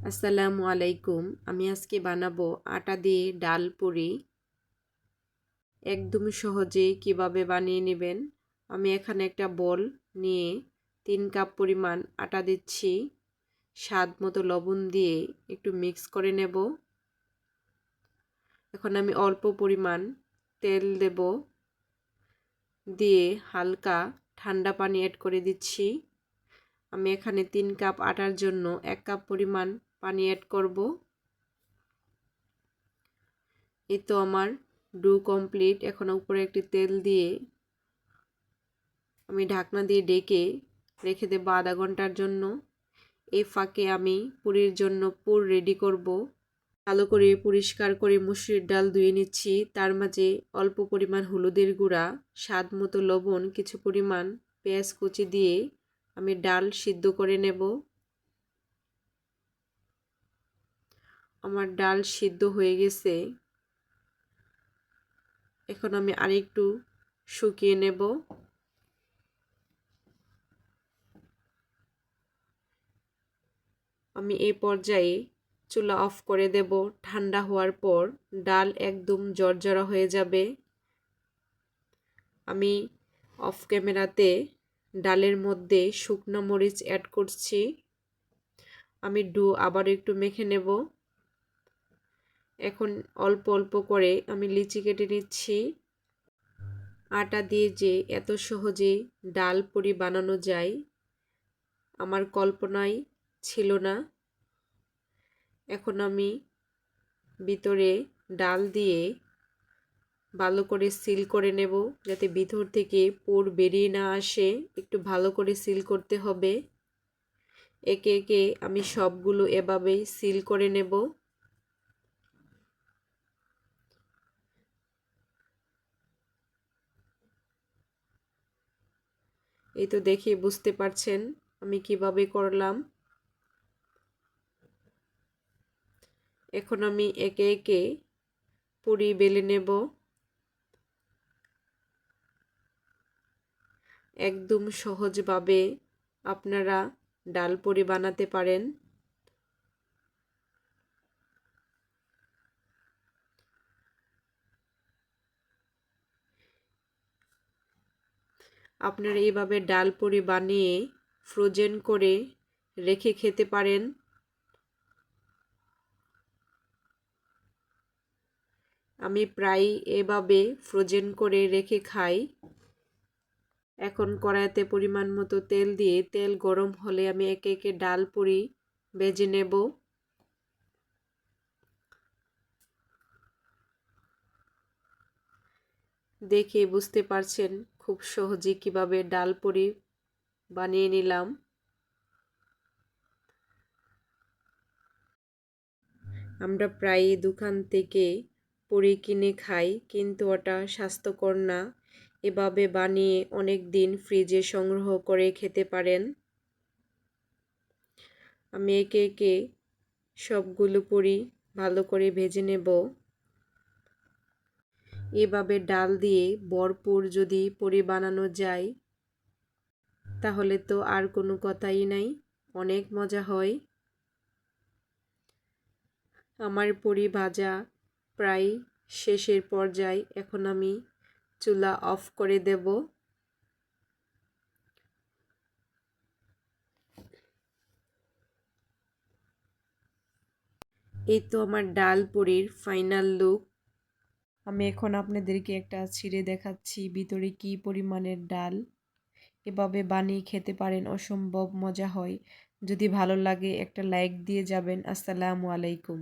আসসালামু আলাইকুম। আমি আজকে বানাবো আটা দিয়ে ডাল পুরি। একদম সহজে কিভাবে বানিয়ে নেবেন। আমি এখানে একটা বোল নিয়ে 3 কাপ পরিমাণ আটা দিচ্ছি। স্বাদ মতো লবণ দিয়ে একটু মিক্স করে নেব। এখন আমি অল্প পরিমাণ তেল দেব, দিয়ে হালকা ঠান্ডা পানি অ্যাড করে দিচ্ছি। আমি এখানে 3 কাপ আটার জন্য 1 কাপ পরিমাণ পানি অ্যাড করব। এই তো আমার ডো কমপ্লিট। এখন উপরে একটি তেল দিয়ে আমি ঢাকনা দিয়ে ঢেকে রেখে দেবো আধা ঘন্টার জন্য। এই ফাঁকে আমি পুরির জন্য পুর রেডি করব। ভালো করে পরিষ্কার করে মসুরির ডাল ধুয়ে নিচ্ছি। তার মাঝে অল্প পরিমাণ হলুদের গুঁড়া, স্বাদ মতো লবণ, কিছু পরিমাণ পেঁয়াজ কুচি দিয়ে আমি ডাল সিদ্ধ করে নেব। আমার ডাল সিদ্ধ হয়ে গেছে। এখন আমি আরেকটু শুকিয়ে নেব। আমি এই পর্যায়ে চুলা অফ করে দেব। ঠান্ডা হওয়ার পর ডাল একদম ঝরঝরা হয়ে যাবে। আমি অফ ক্যামেরাতে ডালের মধ্যে শুকনো মরিচ অ্যাড করছি। আমি ডো আবার একটু মেখে নেব। এখন অল্প অল্প করে আমি লিচি কেটে নিচ্ছি। আটা দিয়ে যে এত সহজে ডাল পুরি বানানো যায় আমার কল্পনায় ছিল না। এখন আমি ভিতরে ডাল দিয়ে ভালো করে সিল করে নেব, যাতে ভিতর থেকে পুর বেরিয়ে না আসে। একটু ভালো করে সিল করতে হবে। একে একে আমি সবগুলো এভাবেই সিল করে নেব। এই তো দেখে বুঝতে পারছেন আমি কিভাবে করলাম। এখন আমি একে একে পুরি বেলে নেব। একদম সহজভাবে আপনারা ডাল পুরি বানাতে পারেন। আপনারা এইভাবে ডাল পুরি বানিয়ে ফ্রোজেন করে রেখে খেতে পারেন। আমি প্রায় এভাবে ফ্রোজেন করে রেখে খাই। এখন কড়াইতে পরিমাণ মতো তেল দিয়ে তেল গরম হলে আমি একে একে ডাল পুরি ভেজে নেব। দেখে বুঝতে পারছেন খুব সহজে কিভাবে ডাল পুরি বানিয়ে নিলাম। আমরা প্রায় দোকান থেকে পুরি কিনে খাই, কিন্তু ওটা স্বাস্থ্যকর না। এভাবে বানিয়ে অনেক দিন ফ্রিজে সংগ্রহ করে খেতে পারেন। আমি একে একে সবগুলো পুরি ভালো করে ভেজে নেব। এভাবে ডাল দিয়ে ভরপুর যদি পুরি বানানো যায় তাহলে তো আর কোনো কথাই নাই, অনেক মজা হয়। আমার পুরি ভাজা প্রায় শেষের পর্যায়ে। এখন আমি চুলা অফ করে দেব। এই তো আমার ডাল পুরির ফাইনাল লুক। আমি এখন আপনাদেরকে একটা ছিঁড়ে দেখাচ্ছি ভিতরে কি পরিমাণের ডাল। এভাবে বানিয়ে খেতে পারেন, অসম্ভব মজা হয়। যদি ভালো লাগে একটা লাইক দিয়ে যাবেন। আসসালামু আলাইকুম।